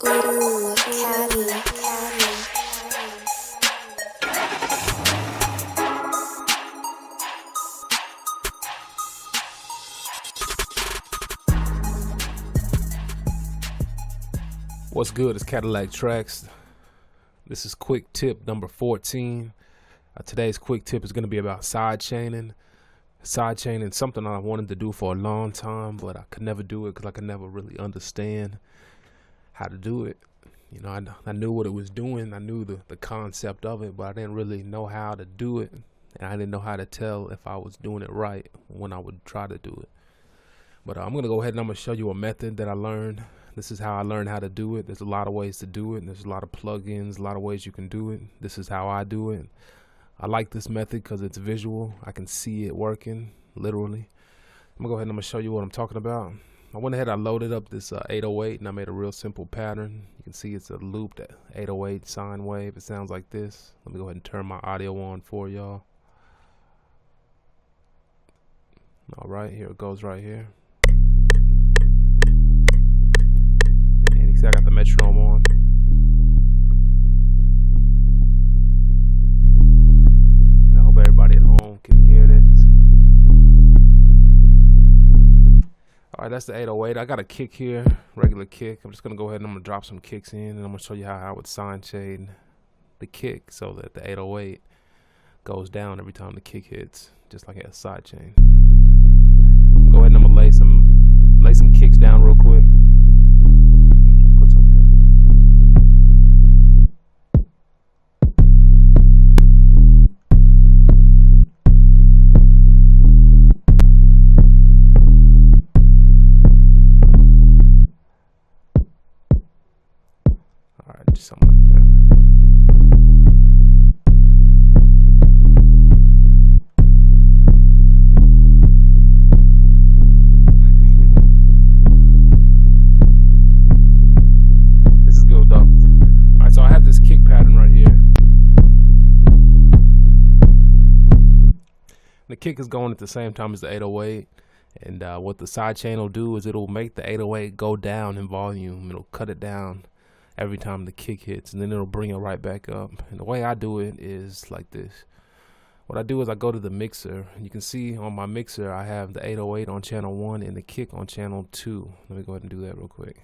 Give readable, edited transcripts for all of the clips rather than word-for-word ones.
Ooh, Caddy. What's good? It's Cadillaktrackz. This is quick tip number 14. Today's quick tip is going to be about side chaining. Side chaining is something I wanted to do for a long time, but I could never do it because I could never really understand how to do it. You know, I knew what it was doing. I knew the concept of it, but I didn't really know how to do it. And I didn't know how to tell if I was doing it right when I would try to do it. But I'm going to go ahead and I'm going to show you a method that I learned. This is how I learned how to do it. There's a lot of ways to do it. There's a lot of plugins, a lot of ways you can do it. This is how I do it. I like this method because it's visual. I can see it working, literally. I'm going to go ahead and I'm going to show you what I'm talking about. I went ahead, I loaded up this 808, and I made a real simple pattern. You can see it's a looped 808 sine wave. It sounds like this. Let me go ahead and turn my audio on for y'all. All right, here it goes right here. I got the metronome on. I hope everybody at home can hear this. Alright, that's the 808. I got a kick here, regular kick. I'm just going to go ahead and I'm going to drop some kicks in, and I'm going to show you how I would sine chain the kick so that the 808 goes down every time the kick hits, just like a side chain. Go ahead and I'm going to lay some kicks down real quick. Something like that. This is good though. Alright, so I have this kick pattern right here. The kick is going at the same time as the 808. And what the side chain will do is it'll make the 808 go down in volume. It'll cut it down every time the kick hits, and then it'll bring it right back up. And the way I do it is like this. What I do is I go to the mixer, and you can see on my mixer I have the 808 on channel 1 and the kick on channel 2. Let me go ahead and do that real quick.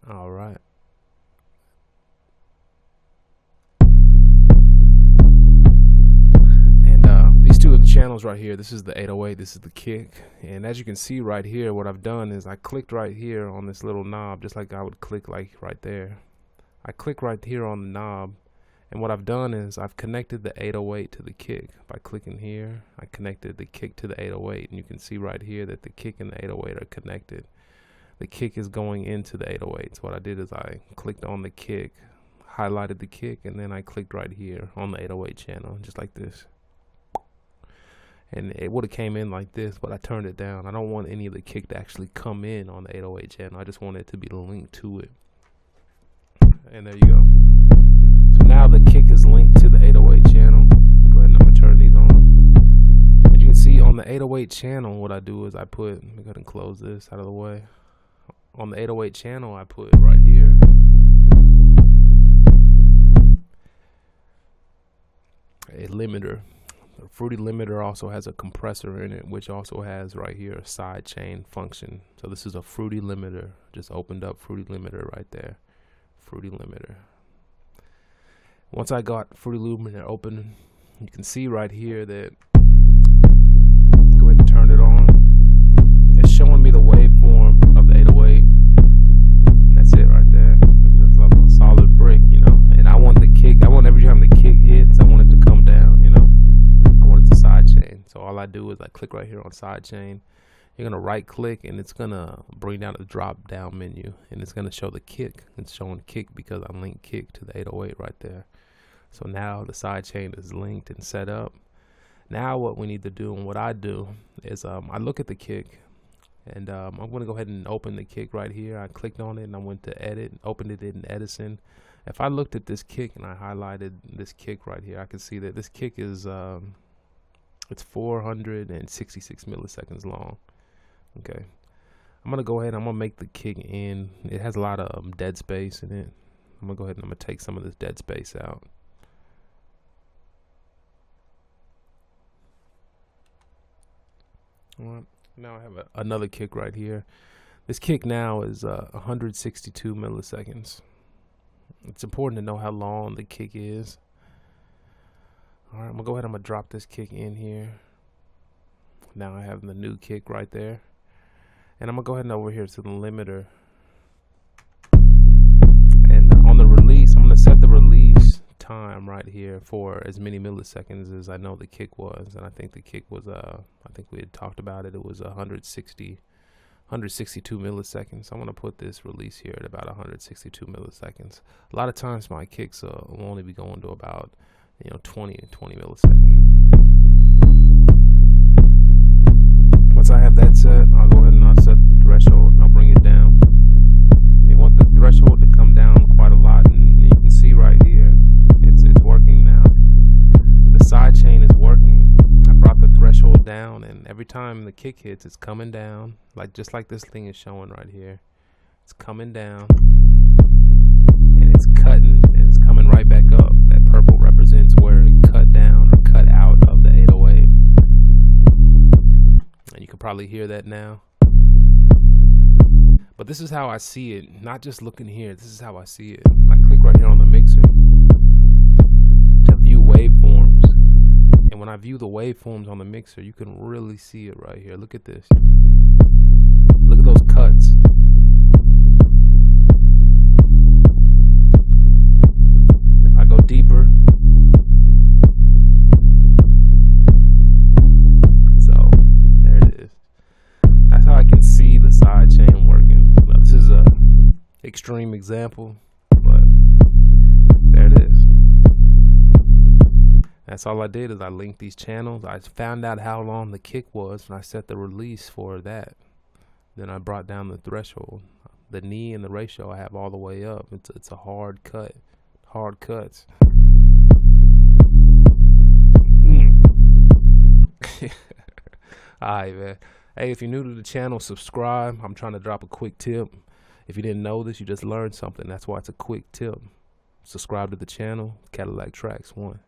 All right. These two are the channels right here. This is the 808, this is the kick. And as you can see right here, what I've done is I clicked right here on this little knob, just like I would click like right there. I click right here on the knob, and what I've done is I've connected the 808 to the kick. By clicking here, I connected the kick to the 808, and you can see right here that the kick and the 808 are connected. The kick is going into the 808. So what I did is I clicked on the kick, highlighted the kick, and then I clicked right here on the 808 channel, just like this. And it would have came in like this, but I turned it down. I don't want any of the kick to actually come in on the 808 channel. I just want it to be linked to it. And there you go. So now the kick is linked to the 808 channel. Go ahead and I'm going to turn these on. As you can see on the 808 channel, what I do is I put, let me go ahead and close this out of the way. On the 808 channel, I put right here a limiter. The Fruity limiter also has a compressor in it, which also has right here a side chain function. So this is a Fruity limiter. Just opened up Fruity limiter right there. Fruity limiter. Once I got Fruity limiter open, you can see right here that, go ahead and turn it on. It's showing me the waveform of the 808. And that's it right there. It's just like a solid brick, you know. And I want the kick, I want every time the kick hits, I want it to come down, you know. Side chain. So all I do is I click right here on side chain. You're gonna right click, and it's gonna bring down the drop down menu, and it's gonna show the kick. It's showing kick because I linked kick to the 808 right there. So now the side chain is linked and set up. Now what we need to do, and what I do is I look at the kick, and I'm gonna go ahead and open the kick right here. I clicked on it and I went to edit, opened it in Edison. If I looked at this kick and I highlighted this kick right here, I can see that this kick is it's 466 milliseconds long. Okay, I'm gonna go ahead and I'm gonna make the kick in. It has a lot of dead space in it. I'm gonna go ahead and I'm gonna take some of this dead space out. All right, now I have another kick right here. This kick now is 162 milliseconds. It's important to know how long the kick is. All right, I'm gonna go ahead. I'm gonna drop this kick in here. Now I have the new kick right there. And I'm gonna go ahead and over here to the limiter. And on the release, I'm gonna set the release time right here for as many milliseconds as I know the kick was. And I think the kick was, I think we had talked about it. It was 162 milliseconds. I'm gonna put this release here at about 162 milliseconds. A lot of times my kicks will only be going to about 20 milliseconds. Once I have that set, I'll go ahead and I'll set the threshold and I'll bring it down. You want the threshold to come down quite a lot, and you can see right here it's working now. The side chain is working. I brought the threshold down, and every time the kick hits, it's coming down, just like this thing is showing right here. It's coming down and it's cutting and it's coming right back up. That purple represents where it cut down or cut out of the 808. And you can probably hear that now. But this is how I see it, not just looking here. This is how I see it. I click right here on the mixer to view waveforms. And when I view the waveforms on the mixer, you can really see it right here. Look at this. Look at those cuts. If I go deeper, so there it is. That's how I can see the side chain working. Now, this is a extreme example, but there it is. That's all I did is I linked these channels. I found out how long the kick was and I set the release for that. Then I brought down the threshold. The knee and the ratio I have all the way up. It's a hard cut. Hard cuts. Alright, man. Hey, if you're new to the channel, subscribe. I'm trying to drop a quick tip. If you didn't know this, you just learned something. That's why it's a quick tip. Subscribe to the channel. Cadillaktrackz 1.